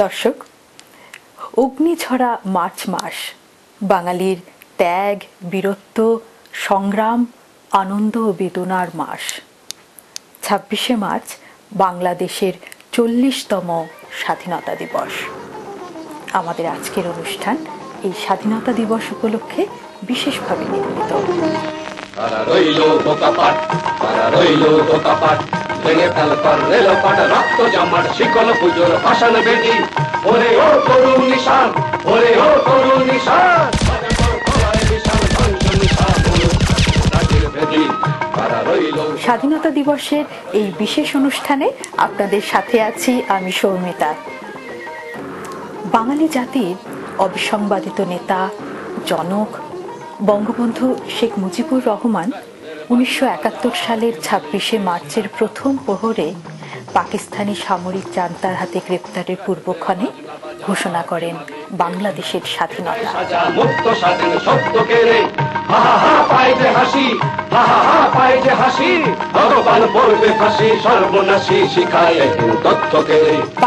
দর্শক, অগ্নিঝরা মার্চ মাস বাঙালির ত্যাগ, বীরত্ব, সংগ্রাম, আনন্দ ও বেদনার মাস। ২৬শে মার্চ বাংলাদেশের ৪০তম স্বাধীনতা দিবস। আমাদের আজকের অনুষ্ঠান এই স্বাধীনতা দিবস উপলক্ষে বিশেষভাবে নির্মিত। স্বাধীনতা দিবসের এই বিশেষ অনুষ্ঠানে আপনাদের সাথে আছি আমি সৌমিতা। বাঙালি জাতির অবিসংবাদিত নেতা, জনক বঙ্গবন্ধু শেখ মুজিবুর রহমান ১৯৭১ সালের ২৬শে মার্চের প্রথম প্রহরে পাকিস্তানি সামরিক জান্তার হাতে গ্রেপ্তারের পূর্বক্ষণে ঘোষণা করেন বাংলাদেশের স্বাধীনতা।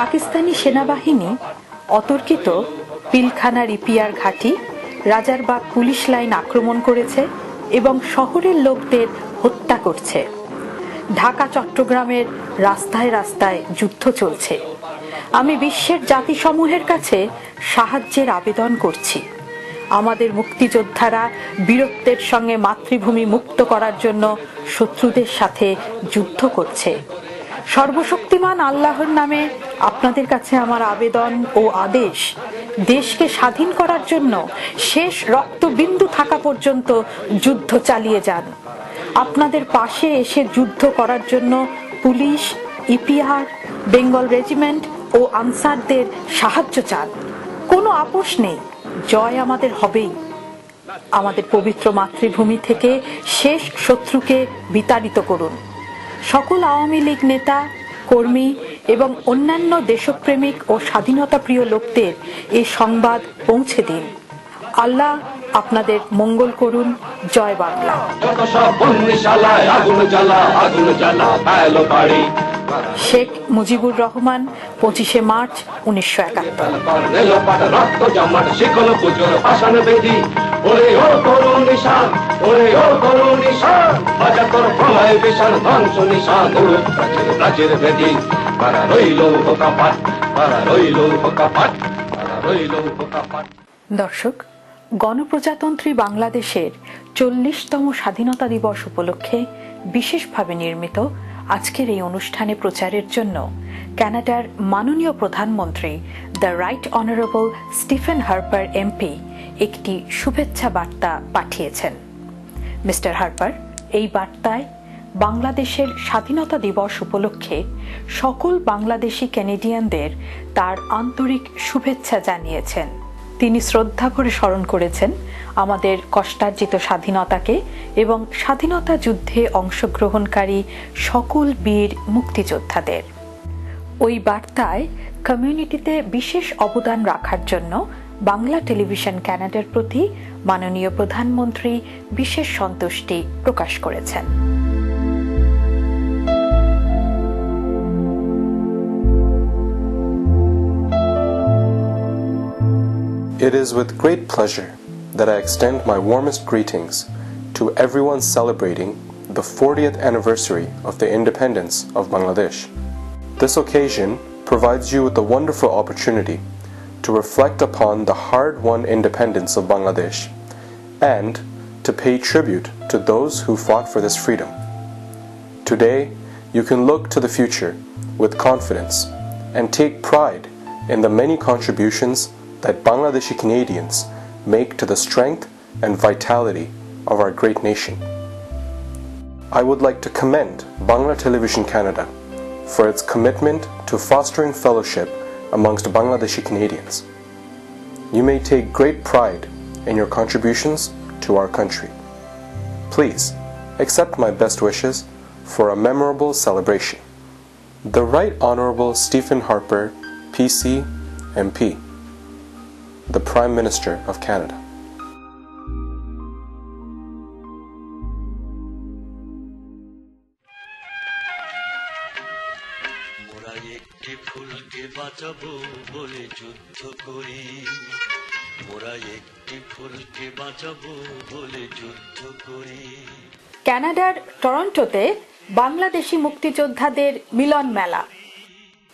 পাকিস্তানি সেনাবাহিনী অতর্কিত পিলখানা রিপিয়ার ঘাঁটি, রাজারবাগ পুলিশ লাইন আক্রমণ করেছে এবং শহরের লোকদের হত্যা করছে। ঢাকা চট্টগ্রামের রাস্তায় রাস্তায় যুদ্ধ চলছে। আমি বিশ্বের জাতিসমূহের কাছে সাহায্যের আবেদন করছি। আমাদের মুক্তিযোদ্ধারা বীরত্বের সঙ্গে মাতৃভূমি মুক্ত করার জন্য শত্রুদের সাথে যুদ্ধ করছে। সর্বশক্তিমান আল্লাহর নামে আপনাদের কাছে আমার আবেদন ও আদেশ, দেশকে স্বাধীন করার জন্য শেষ রক্তবিন্দু থাকা পর্যন্ত যুদ্ধ চালিয়ে যান। আপনাদের পাশে এসে যুদ্ধ করার জন্য পুলিশ, ইপিআর, বেঙ্গল রেজিমেন্ট ও আনসারদের সাহায্য চান। কোনো আপোষ নেই, জয় আমাদের হবেই। আমাদের পবিত্র মাতৃভূমি থেকে শেষ শত্রুকে বিতাড়িত করুন। সকল আওয়ামী লীগ নেতা, কর্মী এবং অন্যান্য দেশপ্রেমিক ও স্বাধীনতা প্রিয় লোকদের এই সংবাদ পৌঁছে দিন। আল্লাহ আপনাদের মঙ্গল করুন। জয় বাংলা। শেখ মুজিবুর রহমান, ২৫শে মার্চ ১৯৭১। দর্শক, গণপ্রজাতন্ত্রী বাংলাদেশের ৪০তম স্বাধীনতা দিবস উপলক্ষে বিশেষভাবে নির্মিত আজকের এই অনুষ্ঠানে প্রচারের জন্য কানাডার মাননীয় প্রধানমন্ত্রী the right honourable Stephen Harper MP একটি শুভেচ্ছা বার্তা পাঠিয়েছেন। মিস্টার হার্পার এই বার্তায় বাংলাদেশের স্বাধীনতা দিবস উপলক্ষে সকল বাংলাদেশি ক্যানেডিয়ানদের তার আন্তরিক শুভেচ্ছা জানিয়েছেন। তিনি শ্রদ্ধা করে স্মরণ করেছেন আমাদের কষ্টার্জিত স্বাধীনতাকে এবং স্বাধীনতা যুদ্ধে অংশগ্রহণকারী সকল বীর মুক্তিযোদ্ধাদের। ওই বার্তায় কমিউনিটিতে বিশেষ অবদান রাখার জন্য বাংলা টেলিভিশন কানাডার প্রতি মাননীয় প্রধানমন্ত্রী বিশেষ সন্তুষ্টি প্রকাশ করেছেন। It is with great pleasure that I extend my warmest greetings to everyone celebrating the 40th anniversary of the independence of Bangladesh. This occasion provides you with a wonderful opportunity to reflect upon the hard-won independence of Bangladesh and to pay tribute to those who fought for this freedom. Today, you can look to the future with confidence and take pride in the many contributions that Bangladeshi Canadians make to the strength and vitality of our great nation. I would like to commend Bangla Television Canada for its commitment to fostering fellowship amongst Bangladeshi Canadians. You may take great pride in your contributions to our country. Please accept my best wishes for a memorable celebration. The Right Honourable Stephen Harper, PC, MP, the Prime Minister of Canada. মোরা একটি ফুলকে বাঁচাই। বাঁচাবো বলে যুদ্ধ করি, মোরা একটি ফুলকে বাঁচাবো বলে যুদ্ধ করি। কানাডার টরন্টোতে বাংলাদেশি মুক্তিযোদ্ধাদের মিলন মেলা।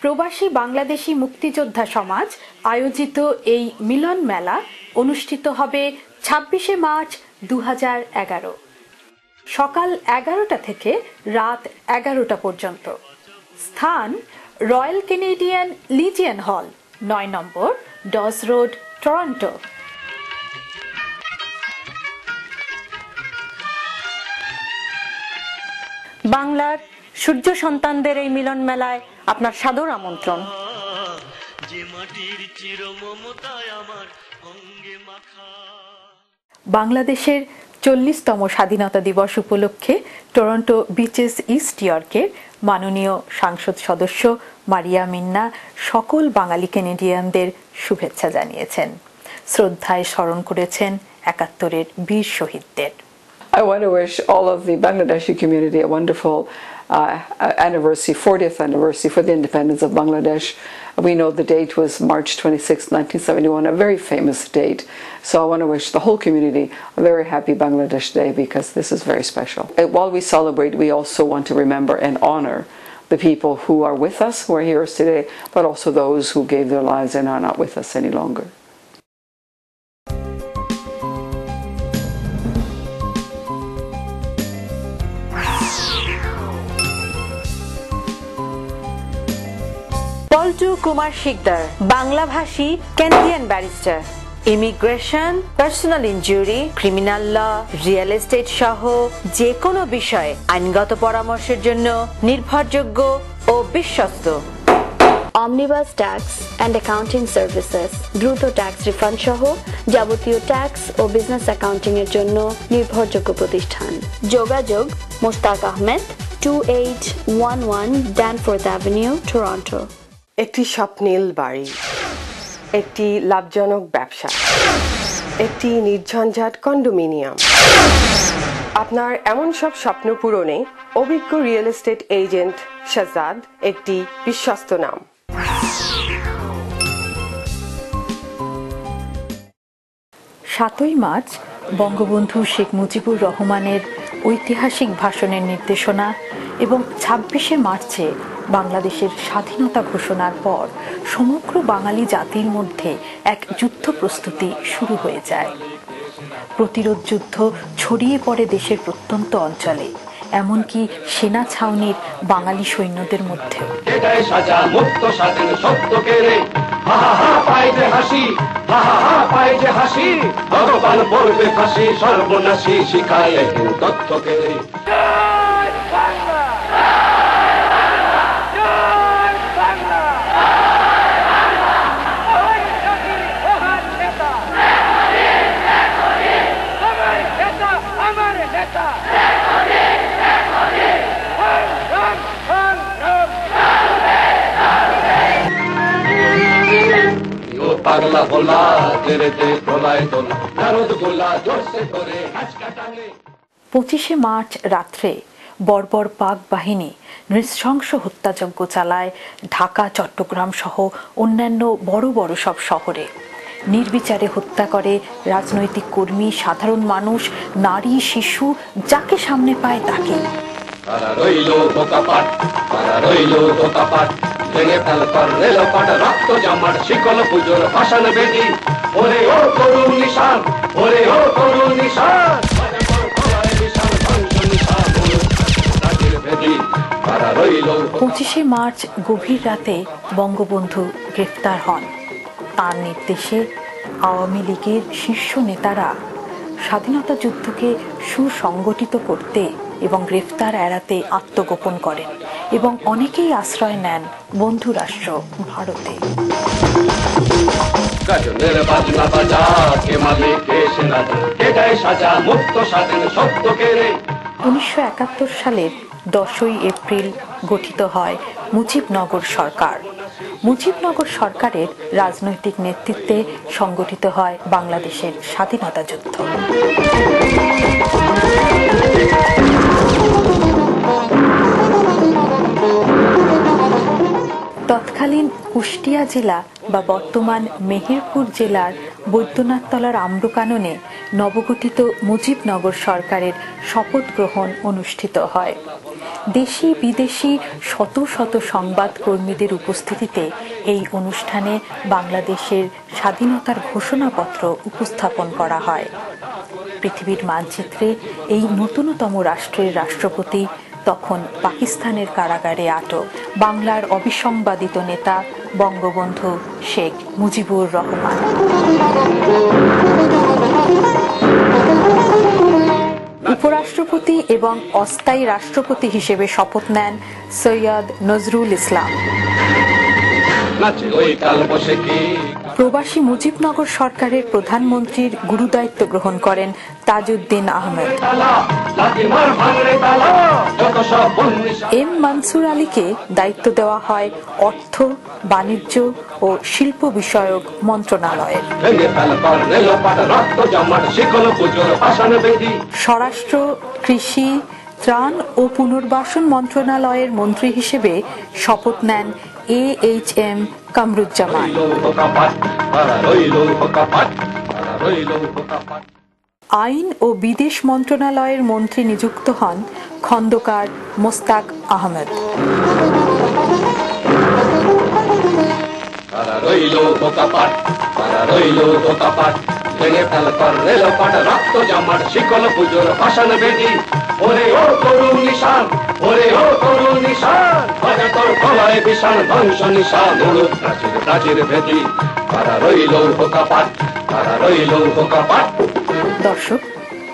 প্রবাসী বাংলাদেশি মুক্তিযোদ্ধা সমাজ আয়োজিত এই মিলন মেলা অনুষ্ঠিত হবে ২৬শে মার্চ ২০১১, সকাল ১১টা থেকে রাত ১১টা পর্যন্ত। স্থান রয়্যাল কেনেডিয়ান লিজিয়ন হল, ৯ নম্বর ডস রোড, টরন্টো। বাংলার সূর্য সন্তানদের এই মিলন মেলায় আপনার সাদর আমন্ত্রণ। যে মাটির চিরমমতায় আমার অঙ্গে মাখা। বাংলাদেশের ৪০তম স্বাধীনতা দিবস উপলক্ষে টরন্টো বিচেস ইস্ট ইয়র্কের মাননীয় সংসদ সদস্য মারিয়া মিন্না সকল বাঙালি কেনেডিয়ানদের শুভেচ্ছা জানিয়েছেন, শ্রদ্ধায় স্মরণ করেছেন ৭১-এর বীর শহীদদের। I want to wish all of the Bangladeshi community a wonderful anniversary, 40th anniversary for the independence of Bangladesh. We know the date was March 26, 1971, a very famous date. So I want to wish the whole community a very happy Bangladesh Day because this is very special. While we celebrate, we also want to remember and honor the people who are with us, who are here today, but also those who gave their lives and are not with us any longer. Paltu Kumar Sikdar, বাংলাভাষী Canadian barrister, immigration, personal injury, criminal law, real estate সহ যে কোনো বিষয়ে আইনগত পরামর্শের জন্য নির্ভরযোগ্য ও বিশ্বস্ত। Omnibus tax and accounting services, দ্রুত ট্যাক্স রিফান্ড সহ যাবতীয় ট্যাক্স ও বিজনেস অ্যাকাউন্টিং এর জন্য নির্ভরযোগ্য প্রতিষ্ঠান। যোগাযোগ Moshtaq Ahmed, 2811 Danforth avenue, Toronto. একটি স্বপ্নিল বাড়ি, একটি লাভজনক ব্যবসা, একটি নির্ঝঞ্ঝাট কন্ডোমিনিয়াম। আপনার এমন সব স্বপ্ন পূরণে অভিজ্ঞ রিয়েল এস্টেট এজেন্ট শাহজাদ একটি বিশ্বস্ত নাম। ৭ই মার্চ বঙ্গবন্ধু শেখ মুজিবুর রহমানের ঐতিহাসিক ভাষণের নির্দেশনা এবং ২৬শে মার্চে বাংলাদেশের স্বাধীনতা ঘোষণার পর সমগ্র বাঙালি জাতির মধ্যে এক যুদ্ধ প্রস্তুতি শুরু হয়ে যায়। প্রতিরোধ যুদ্ধ ছড়িয়ে পড়ে দেশের প্রত্যন্ত অঞ্চলে, এমনকি সেনা ছাউনির বাঙালি সৈন্যদের মধ্যেও। পাগলা ভোলা তেরে তে প্রলয় তোলা নারদ গোলা জোরসে করে হাজকা টানে। ২৫শে মার্চ রাত্রে বর্বর পাক বাহিনী নৃশংস হত্যাযজ্ঞ চালায় ঢাকা, চট্টগ্রাম সহ অন্যান্য বড় বড় সব শহরে। নির্বিচারে হত্যা করে রাজনৈতিক কর্মী, সাধারণ মানুষ, নারী, শিশু, যাকে সামনে পায় তাকে। তারা রইল ধোকাপাট, তারা রইল ধোকাপাট, ভেঙে ফেল কর রেলপাট, রক্ত জমাট শিকল পুজোর ভাষণ বেদি। ওরে ও করুণ নিশান, ওরে ও করুণ নিশান, ২৫শে মার্চ গভীর রাতে বঙ্গবন্ধু গ্রেফতার হন। তার নির্দেশে আওয়ামী লীগের শীর্ষ নেতারা স্বাধীনতা যুদ্ধকে সুসংগঠিত করতে এবং গ্রেফতার এড়াতে আত্মগোপন করেন এবং অনেকেই আশ্রয় নেন বন্ধু রাষ্ট্র ভারতে। ১৯৭১ সালের ১০ই এপ্রিল গঠিত হয় মুজিবনগর সরকার। মুজিবনগর সরকারের রাজনৈতিক নেতৃত্বে সংগঠিত হয় বাংলাদেশের স্বাধীনতা যুদ্ধ। তৎকালীন কুষ্টিয়া জেলা বা বর্তমান মেহেরপুর জেলার বৈদ্যনাথতলার আম্রকাননে নবগঠিত মুজিবনগর সরকারের শপথ গ্রহণ অনুষ্ঠিত হয়। দেশি বিদেশি শত শত সংবাদ কর্মীদের উপস্থিতিতে এই অনুষ্ঠানে বাংলাদেশের স্বাধীনতার ঘোষণাপত্র উপস্থাপন করা হয়। পৃথিবীর মানচিত্রে এই নতুনতম রাষ্ট্রের রাষ্ট্রপতি তখন পাকিস্তানের কারাগারে আটক বাংলার অবিসংবাদিত নেতা বঙ্গবন্ধু শেখ মুজিবুর রহমান। উপরাষ্ট্রপতি এবং অস্থায়ী রাষ্ট্রপতি হিসেবে শপথ নেন সৈয়দ নজরুল ইসলাম। প্রবাসী মুজিবনগর সরকারের প্রধানমন্ত্রীর গুরুদায়িত্ব গ্রহণ করেন তাজউদ্দিন আহমেদ। এম মনসুর আলীকে দায়িত্ব দেওয়া হয় অর্থ, বাণিজ্য ও শিল্প বিষয়ক মন্ত্রণালয়ের। স্বরাষ্ট্র, কৃষি, ত্রাণ ও পুনর্বাসন মন্ত্রণালয়ের মন্ত্রী হিসেবে শপথ নেন AHM কামরুজ্জামান। আইন ও বিদেশ মন্ত্রণালয়ের মন্ত্রী নিযুক্ত হন খন্দকার মোস্তাক আহমেদ। দর্শক,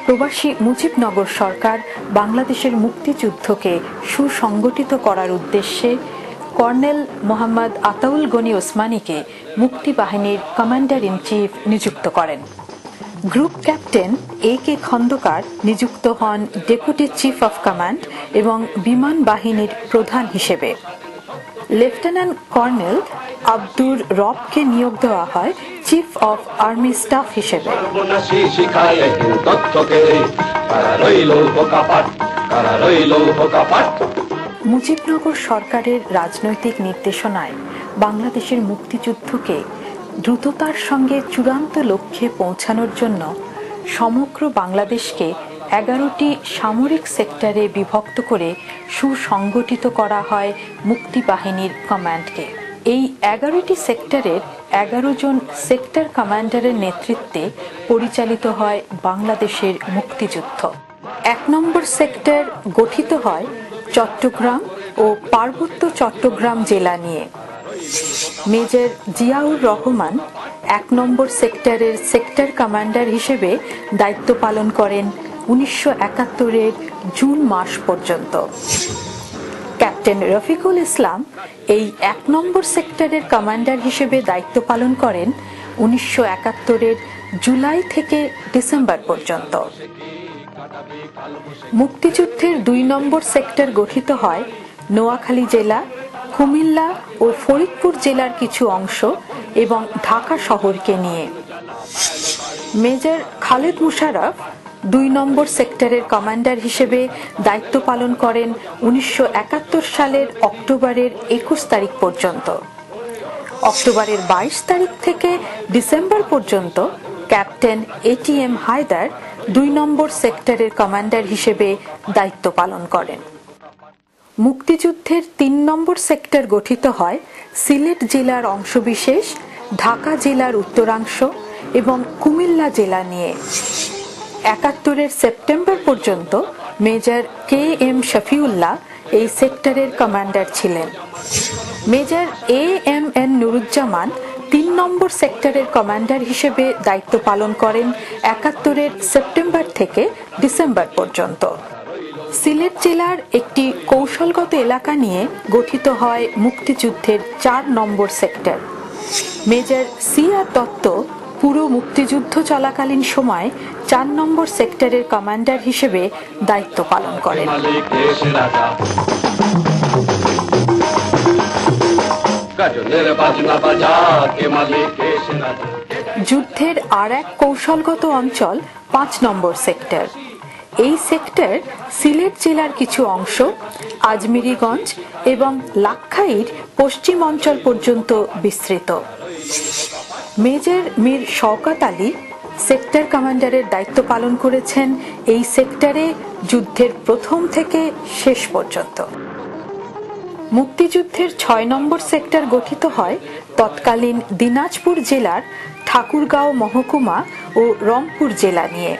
প্রবাসী মুজিবনগর সরকার বাংলাদেশের মুক্তিযুদ্ধকে সুসংগঠিত করার উদ্দেশ্যে কর্নেল মোহাম্মদ আতাউল গনি ওসমানীকে মুক্তিবাহিনীর কমান্ডার ইন চিফ নিযুক্ত করেন। গ্রুপ ক্যাপ্টেন AK খন্দকার নিযুক্ত হন ডেপুটি চিফ অফ কমান্ড এবং বিমান বাহিনীর প্রধান হিসেবে। লেফটেন্যান্ট কর্নেল আব্দুর রবকে নিয়োগ দেওয়া হয় চিফ অফ আর্মি স্টাফ হিসেবে। মুজিবনগর সরকারের রাজনৈতিক নির্দেশনায় বাংলাদেশের মুক্তিযুদ্ধকে দ্রুততার সঙ্গে চূড়ান্ত লক্ষ্যে পৌঁছানোর জন্য সমগ্র বাংলাদেশকে 11টি সামরিক সেক্টরে বিভক্ত করে সুসংগঠিত করা হয় মুক্তিবাহিনীর কমান্ডকে। এই 11টি সেক্টরের 11 জন সেক্টর কমান্ডারের নেতৃত্বে পরিচালিত হয় বাংলাদেশের মুক্তিযুদ্ধ। 1 নম্বর সেক্টর গঠিত হয় চট্টগ্রাম ও পার্বত্য চট্টগ্রাম জেলা নিয়ে। মেজর জিয়াউর রহমান 1 নম্বর সেক্টরের সেক্টর কমান্ডার হিসেবে দায়িত্ব পালন করেন 1971-এর জুন মাস পর্যন্ত। ক্যাপ্টেন রফিকুল ইসলাম এই 1 নম্বর সেক্টরের কমান্ডার হিসেবে দায়িত্ব পালন করেন 1971-এর জুলাই থেকে ডিসেম্বর পর্যন্ত। মুক্তিযুদ্ধের 2 নম্বর সেক্টর গঠিত হয় নোয়াখালী জেলা, কুমিল্লা ও ফরিদপুর জেলার কিছু অংশ এবং ঢাকা শহরকে নিয়ে। মেজর খালেদ মুশাররফ 2 নম্বর সেক্টরের কমান্ডার হিসেবে দায়িত্ব পালন করেন 1971 সালের অক্টোবরের 21 তারিখ পর্যন্ত। অক্টোবরের 22 তারিখ থেকে ডিসেম্বর পর্যন্ত ক্যাপ্টেন ATM হায়দার 2 নম্বর সেক্টরের কমান্ডার হিসেবে দায়িত্ব পালন করেন। মুক্তিযুদ্ধের 3 নম্বর সেক্টর গঠিত হয় সিলেট জেলার অংশবিশেষ, ঢাকা জেলার উত্তরাংশ এবং কুমিল্লা জেলা নিয়ে। 71-এর সেপ্টেম্বর পর্যন্ত মেজর KM শফিউল্লাহ এই সেক্টরের কমান্ডার ছিলেন। মেজর AMN নুরুজ্জামান 3 নম্বর সেক্টরের কমান্ডার হিসেবে দায়িত্ব পালন করেন 71-এর সেপ্টেম্বর থেকে ডিসেম্বর পর্যন্ত। সিলেট জেলার একটি কৌশলগত এলাকা নিয়ে গঠিত হয় মুক্তিযুদ্ধের 4 নম্বর সেক্টর। মেজর CR দত্ত পুরো মুক্তিযুদ্ধ চলাকালীন সময় 4 নম্বর সেক্টরের কমান্ডার হিসেবে দায়িত্ব পালন করেন। যুদ্ধের আর এক কৌশলগত অঞ্চল 5 নম্বর সেক্টর। এই সেক্টর সিলেট জেলার কিছু অংশ, আজমিরিগঞ্জ এবং লাক্ষাইর পশ্চিম অঞ্চল পর্যন্ত বিস্তৃত। মেজর মীর শওকত আলী সেক্টর কমান্ডারের দায়িত্ব পালন করেছেন এই সেক্টরে যুদ্ধের প্রথম থেকে শেষ পর্যন্ত। মুক্তিযুদ্ধের ৬ নম্বর সেক্টর গঠিত হয় তৎকালীন দিনাজপুর জেলার ঠাকুরগাঁও মহকুমা ও রংপুর জেলা নিয়ে।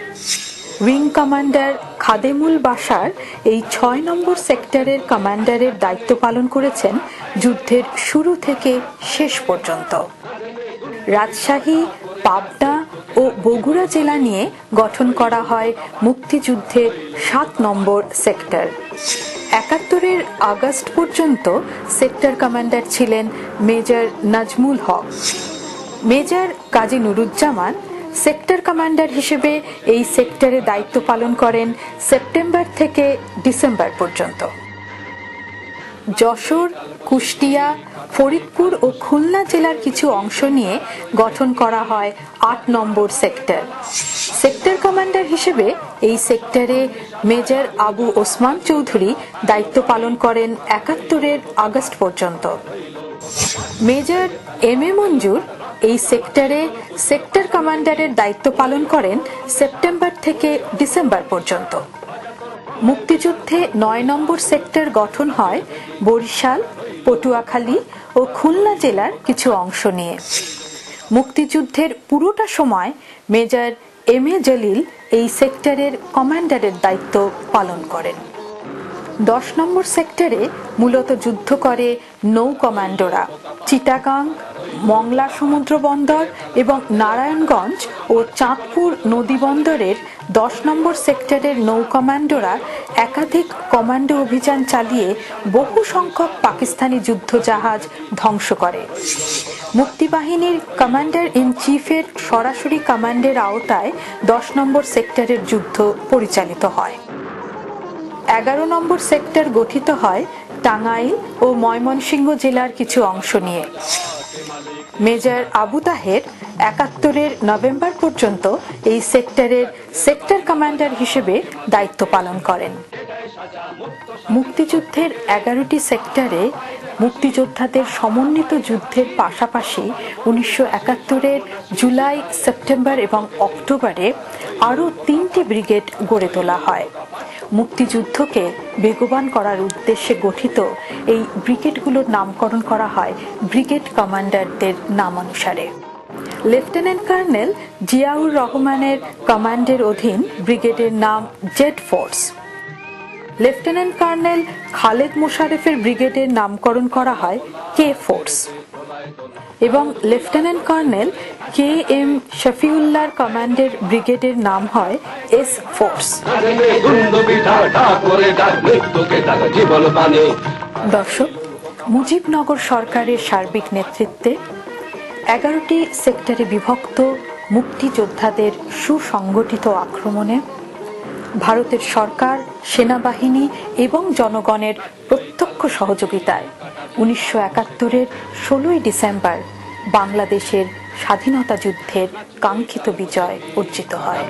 উইং কমান্ডার খাদেমুল বাশার এই ৬ নম্বর সেক্টরের কমান্ডারের দায়িত্ব পালন করেছেন যুদ্ধের শুরু থেকে শেষ পর্যন্ত। রাজশাহী, পাবনা ও বগুড়া জেলা নিয়ে গঠন করা হয় মুক্তিযুদ্ধের ৭ নম্বর সেক্টর। ৭১-এর আগস্ট পর্যন্ত সেক্টর কমান্ডার ছিলেন মেজর নাজমুল হক। মেজর কাজী নুরুজ্জামান সেক্টর কমান্ডার হিসেবে এই সেক্টরে দায়িত্ব পালন করেন সেপ্টেম্বর থেকে ডিসেম্বর পর্যন্ত। যশোর, কুষ্টিয়া, ফরিদপুর ও খুলনা জেলার কিছু অংশ নিয়ে গঠন করা হয় ৮ নম্বর সেক্টর। সেক্টর কমান্ডার হিসেবে এই সেক্টরে মেজর আবু ওসমান চৌধুরী দায়িত্ব পালন করেন ৭১-এর আগস্ট পর্যন্ত। মেজর এম এ মঞ্জুর এই সেক্টরে সেক্টর কমান্ডারের দায়িত্ব পালন করেন সেপ্টেম্বর থেকে ডিসেম্বর পর্যন্ত। মুক্তিযুদ্ধে ৯ নম্বর সেক্টর গঠন হয় বরিশাল, পটুয়াখালী ও খুলনা জেলার কিছু অংশ নিয়ে। মুক্তিযুদ্ধের পুরোটা সময় মেজর এম এ জলিল এই সেক্টরের কমান্ডারের দায়িত্ব পালন করেন। ১০ নম্বর সেক্টরে মূলত যুদ্ধ করে নৌ কমান্ডোরা। চিটাগাং, মংলা সমুদ্র বন্দর এবং নারায়ণগঞ্জ ও চাঁদপুর নদী বন্দরের ১০ নম্বর সেক্টরের নৌ কমান্ডোরা একাধিক কমান্ডো অভিযান চালিয়ে বহু সংখ্যক পাকিস্তানি যুদ্ধ জাহাজ ধ্বংস করে। মুক্তিবাহিনীর কমান্ডার ইন চিফের সরাসরি কমান্ডের আওতায় ১০ নম্বর সেক্টরের যুদ্ধ পরিচালিত হয়। ১১ নম্বর সেক্টর গঠিত হয় টাঙ্গাইল ও ময়মনসিংহ জেলার কিছু অংশ নিয়ে। মেজর আবু তাহের ৭১-এর নভেম্বর পর্যন্ত এই সেক্টরের সেক্টর কমান্ডার হিসেবে দায়িত্ব পালন করেন। মুক্তিযুদ্ধের ১১টি সেক্টরে মুক্তিযোদ্ধাদের সমন্বিত যুদ্ধের পাশাপাশি ১৯৭১-এর জুলাই, সেপ্টেম্বর এবং অক্টোবরে আরও ৩টি ব্রিগেড গড়ে তোলা হয়। মুক্তিযুদ্ধকে বেগবান করার উদ্দেশ্যে গঠিত এই ব্রিগেডগুলোর নামকরণ করা হয় ব্রিগেড কমান্ডারদের নামানুসারে। লেফটেন্যান্ট কর্নেল জিয়াউর রহমানের কমান্ডের অধীন ব্রিগেডের নাম Z force. Lieutenant colonel Khaled মোশারেফের ব্রিগেডের নামকরণ করা হয় কে ফোর্স এবং লেফটেন্যান্ট কর্নেল কে এম শফিউল্লাহর কমান্ডের ব্রিগেডের নাম হয় এস ফোর্স। দর্শক, মুজিবনগর সরকারের সার্বিক নেতৃত্বে ১১টি সেক্টরে বিভক্ত মুক্তিযোদ্ধাদের সুসংগঠিত আক্রমণে ভারতের সরকার, সেনাবাহিনী এবং জনগণের প্রত্যক্ষ সহযোগিতায় ১৯৭১-এর ১৬ই ডিসেম্বর বাংলাদেশের স্বাধীনতা যুদ্ধের কাঙ্ক্ষিত বিজয় অর্জিত হয়।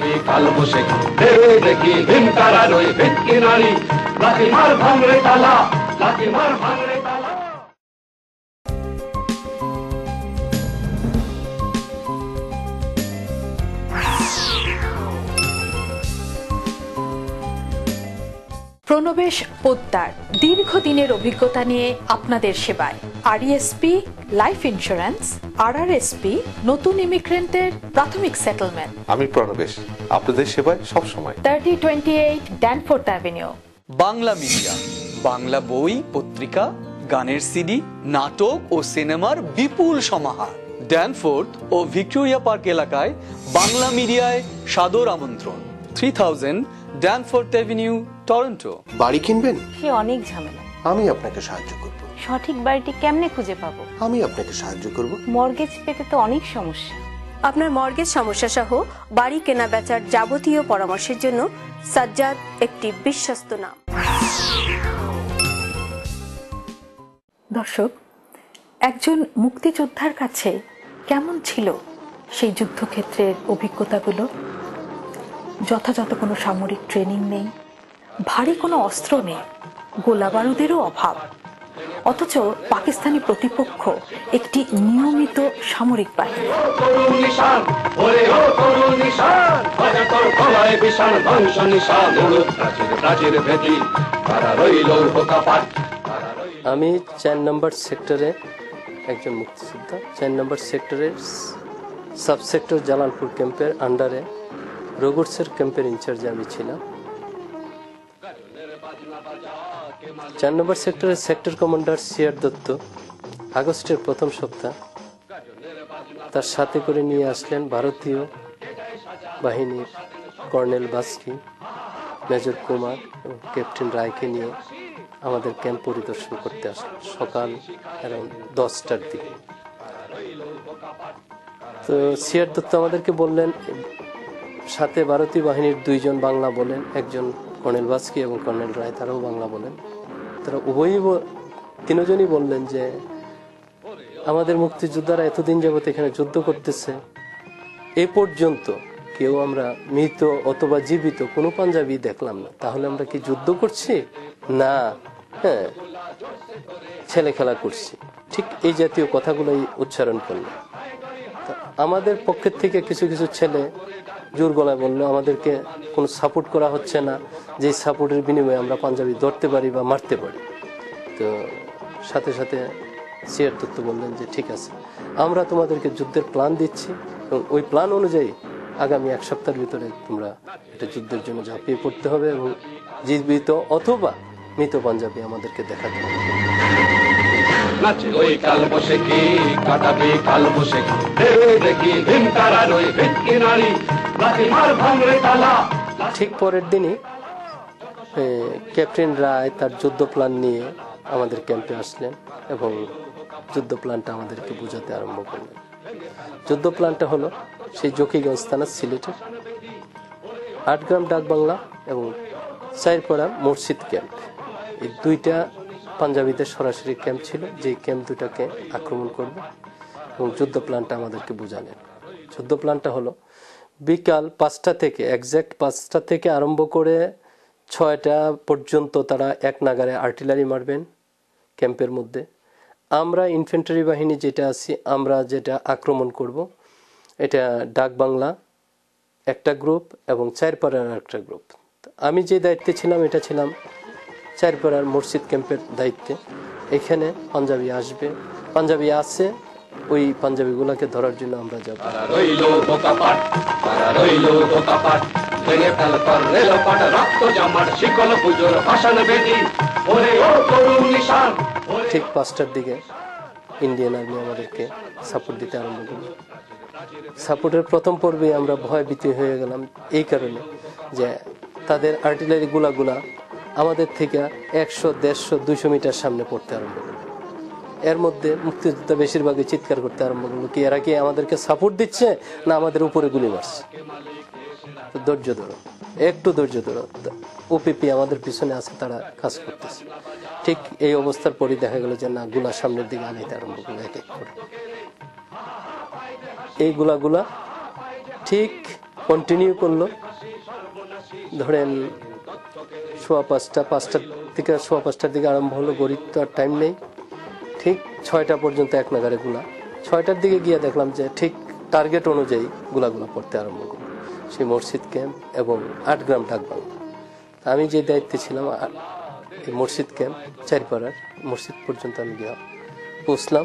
প্রণবেশ পোদ্দার দীর্ঘদিনের অভিজ্ঞতা নিয়ে আপনাদের সেবায়। আরইএসপি লাইফ ইন্স্যুরেন্স, আরআরএসপি নতুন ইমিগ্রেন্টের প্রাথমিক সেটেলমেন্ট। আমি প্রণবেশ, আপনাদের সেবায় সব সময়। 3028 Danforth avenue. Bangla media, Bangla বই, পত্রিকা, গানের সিডি, নাটক ও সিনেমার বিপুল সমাহার। ড্যানফোর্থ ও ভিক্টোরিয়া পার্ক এলাকায় বাংলা মিডিয়ায় সাদর আমন্ত্রণ। 3000 ড্যানফোর্থ অ্যাভিনিউ, টরন্টো। বাড়ি কিনবেন? সে অনেক ঝামেলা। আমি আপনাকে সাহায্য করব। সঠিক বাড়িটি কেমনে খুঁজে পাবো? আমি আপনাকে সাহায্য করব। মর্গেজ পেতে তো অনেক সমস্যা। আপনার মর্গেজ সমস্যা সহ বাড়ি কেনা বেচার যাবতীয় পরামর্শের জন্য সাজ্জাদ একটি বিশ্বস্ত নাম। দর্শক, একজন মুক্তিযোদ্ধার কাছে কেমন ছিল সেই যুদ্ধক্ষেত্রের অভিজ্ঞতাগুলো? যথাযথ কোনো সামরিক ট্রেনিং নেই, ভারী কোনো অস্ত্র নেই, গোলা বারুদেরও অভাব। অথচ পাকিস্তানি প্রতিপক্ষ একটি নিয়মিত সামরিক বাহিনী। আমি 4 নম্বর সেক্টরে একজন মুক্তিযোদ্ধা। 4 নম্বর সেক্টরের সাবসেক্টর জালালপুর ক্যাম্পের আন্ডারে রোগোটসের ক্যাম্পের ইনচার্জে আমি ছিলাম। 4 নম্বর সেক্টরের সেক্টর কমান্ডার সিআর দত্ত আগস্টের প্রথম সপ্তাহ তার সাথে করে নিয়ে আসলেন ভারতীয় বাহিনীর কর্নেল বাস্কি, মেজর কুমার এবং ক্যাপ্টেন রায়কে নিয়ে আমাদের ক্যাম্প পরিদর্শন করতে আসলেন সকাল অ্যারাউন্ড 10টার দিকে। তো সিআর দত্ত আমাদেরকে বললেন, সাথে ভারতীয় বাহিনীর 2 জন বাংলা বলেন, একজন কর্নেল বাস্কি এবং কর্নেল রায় তারাও বাংলা বলেন। তারা উভয়ই 3 জনই বললেন যে আমাদের মুক্তিযোদ্ধারা এতদিন যাবত এখানে যুদ্ধ করতেছে, এ পর্যন্ত কেউ আমরা মৃত অথবা জীবিত কোনো পাঞ্জাবি দেখলাম না, তাহলে আমরা কি যুদ্ধ করছি না হ্যাঁ ছেলে খেলা করছি। ঠিক এই জাতীয় কথাগুলোই উচ্চারণ করলো। আমাদের পক্ষের থেকে কিছু কিছু ছেলে জোর গলায় বললো আমাদেরকে কোনো সাপোর্ট করা হচ্ছে না, যে সাপোর্টের বিনিময়ে আমরা পাঞ্জাবি ধরতে পারি বা মারতে পারি। তো সাথে সাথে সিআর দত্ত বললেন যে ঠিক আছে, আমরা তোমাদেরকে যুদ্ধের প্ল্যান দিচ্ছি এবং ওই প্ল্যান অনুযায়ী আগামী 1 সপ্তাহের ভিতরে তোমরা এটা যুদ্ধের জন্য ঝাঁপিয়ে পড়তে হবে এবং জীবিত অথবা মৃত পাঞ্জাবি আমাদেরকে দেখাতে হবে। ঠিক পরের দিনই ক্যাপ্টেন রায় তার যুদ্ধ প্ল্যান নিয়ে আমাদের ক্যাম্পে আসলেন এবং যুদ্ধ প্ল্যানটা আমাদেরকে বোঝাতে আরম্ভ করলেন। যুদ্ধ প্ল্যানটা হলো সেই জকিগঞ্জ থানা সিলেটের 8 গ্রাম ডাকবাংলা এবং 4 পাড়া মসজিদ ক্যাম্প, এই 2টা পাঞ্জাবিদের সরাসরি ক্যাম্প ছিল, যে ক্যাম্প 2টাকে আক্রমণ করবে এবং যুদ্ধ প্ল্যানটা আমাদেরকে বোঝালেন। যুদ্ধ প্ল্যানটা হলো বিকাল 5টা থেকে এক্স্যাক্ট 5টা থেকে আরম্ভ করে 6টা পর্যন্ত তারা এক নাগারে আর্টিলারি মারবেন ক্যাম্পের মধ্যে। আমরা ইনফ্যান্ট্রি বাহিনী যেটা আছি, আমরা যেটা আক্রমণ করব এটা ডাকবাংলা একটা গ্রুপ এবং 4 পাড়ার একটা গ্রুপ। আমি যে দায়িত্বে ছিলাম এটা ছিলাম 4 পাড়ার মসজিদ ক্যাম্পের দায়িত্বে। এখানে পাঞ্জাবি আসবে, পাঞ্জাবি আছে, ওই পাঞ্জাবিগুলোকে ধরার জন্য আমরা যাব। ঠিক 5টার দিকে ইন্ডিয়ান আর্মি আমাদেরকে সাপোর্ট দিতে আরম্ভ করল। সাপোর্টের প্রথম পর্বে আমরা ভয় ভীতি হয়ে গেলাম এই কারণে যে তাদের আর্টিলারি গুলা আমাদের থেকে 100, 150, 200 মিটার সামনে পড়তে আরম্ভ করল। এর মধ্যে মুক্তিযোদ্ধা বেশিরভাগই চিৎকার করতে আরম্ভ করলো, কি এরা কি আমাদেরকে সাপোর্ট দিচ্ছে না আমাদের উপরে গুলি মারছে। ধৈর্য ধরো, একটু ধৈর্য ধরো, ওপিপি আমাদের পিছনে আছে, তারা কাজ করতেছে। ঠিক এই অবস্থার পরই দেখা গেল যে না, গুলা সামনের দিকে আনাইতে আরম্ভ করলো এক এক করে। এই গুলা ঠিক কন্টিনিউ করলো, ধরেন 5:15 থেকে 5:15 দিকে আরম্ভ হলো, গড়ির তো আর টাইম নেই। ঠিক 6টা পর্যন্ত এক নাগারে গুলা। 6টার দিকে গিয়ে দেখলাম যে ঠিক টার্গেট অনুযায়ী গুলাগুলো পড়তে আরম্ভ করলো সেই মসজিদ ক্যাম্প এবং 8 গ্রাম ডাকবাংলা। আমি যে দায়িত্বে ছিলাম এই মসজিদ ক্যাম্প 4 পাড়ার মসজিদ পর্যন্ত আমি গিয়ে পৌঁছলাম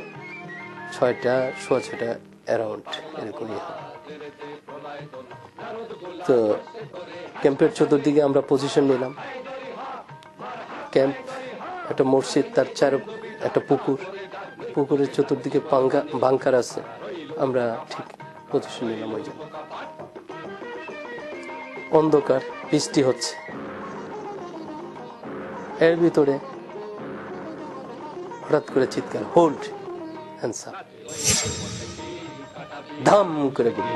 6টা, 6:15 অ্যারাউন্ড এরকমই হয়। তো ক্যাম্পের চতুর্দিকে আমরা পজিশন নিলাম। ক্যাম্প একটা মসজিদ, তার একটা পুকুরের চতুর্দিকে বাংকার আছে, আমরা ঠিক পজিশন নিলাম ওই জন্য। অন্ধকার, বৃষ্টি হচ্ছে, এর ভিতরে হঠাৎ করে চিৎকার, হোল্ড হ্যান্ডস আপ, ধাম করে গুলি।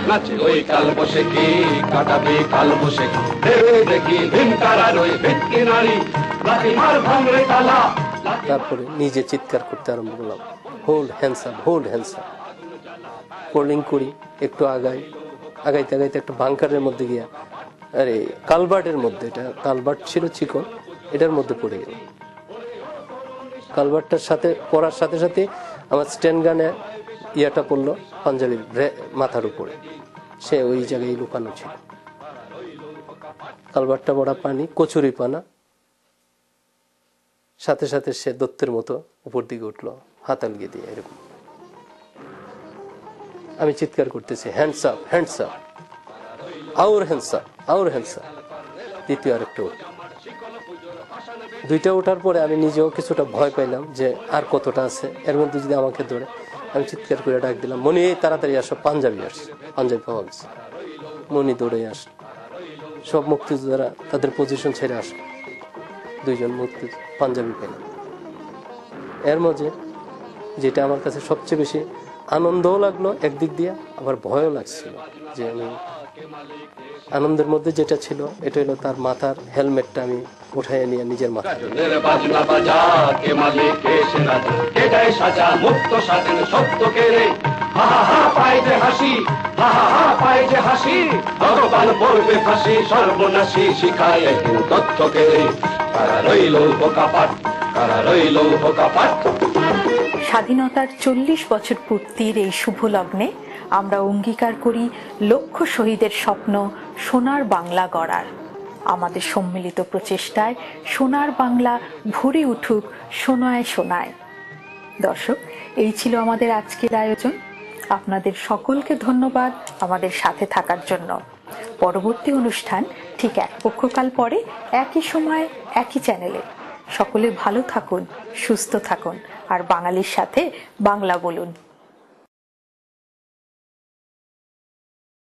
নাচে ওই কাল বসে কি কাটাবে কাল বসে দেখি ভিমতারার ওই ভিটকি নারী লাঠি মার ভাঙরে তালা। তারপরে নিজে চিৎকার করতে আরম্ভ করলাম, hold hands up, hold hands up. Polling করি, একটু আগাইতে আগাইতে একটা বাংকারের মধ্যে গিয়া, আরে কালভার্টের মধ্যে, এটা কালভার্ট ছিল চিকন, এটার মধ্যে পড়ে গেল। কালভার্টটার সাথে পড়ার সাথে সাথে আমার স্ট্যান্ড গানে ইয়াটা পড়লো পাঞ্জাবির মাথার উপরে, সে ওই জায়গায় লুকানো ছিল। কালভার্টটা পড়া পানি, কচুরি পানা, সাথে সাথে সে দত্তের মতো উপর দিকে উঠলো হাতালগে দিয়ে এরকম। আমি চিৎকার করতেছি, hands up, hands up, our hands up, our hands up. দ্বিতীয় আরেকটা উঠ, দুইটা ওঠার পরে আমি নিজেও কিছুটা ভয় পাইলাম যে আর কতটা আছে, এর মধ্যে যদি আমাকে ধরে। আমি চিৎকার করে ডাক দিলাম, মনি তাড়াতাড়ি আসো, পাঞ্জাবি আসছে, পাঞ্জাবি পাওয়া গেছে। মনি দৌড়ে আসলো, সব মুক্তিযোদ্ধারা তাদের পজিশন ছেড়ে আসলো, দুইজন মুক্তি পাঞ্জাবি পেলাম। এর মাঝে যেটা আমার কাছে সবচেয়ে বেশি আনন্দও লাগলো একদিক দিয়ে, আবার ভয়ও লাগছিল, যে আমি আনন্দের মধ্যে যেটা ছিল এটা হলো তার মাথার হেলমেটটা আমি উঠাই নিয়ে নিজের মাথায় সর্বনাশী শিখায় তথ্যকে, কারা রইল বোকাপাট, কারা রইল বোকাপাট। স্বাধীনতার 40 বছর পূর্তির এই শুভ লগ্নে আমরা অঙ্গীকার করি লক্ষ শহীদের স্বপ্ন সোনার বাংলা গড়ার। আমাদের সম্মিলিত প্রচেষ্টায় সোনার বাংলা ভরে উঠুক সোনায় সোনায়। দর্শক, এই ছিল আমাদের আজকের আয়োজন। আপনাদের সকলকে ধন্যবাদ আমাদের সাথে থাকার জন্য। পরবর্তী অনুষ্ঠান ঠিক এক পক্ষকাল পরে একই সময় একই চ্যানেলে। সকলে ভালো থাকুন, সুস্থ থাকুন, আর বাঙালির সাথে বাংলা বলুন।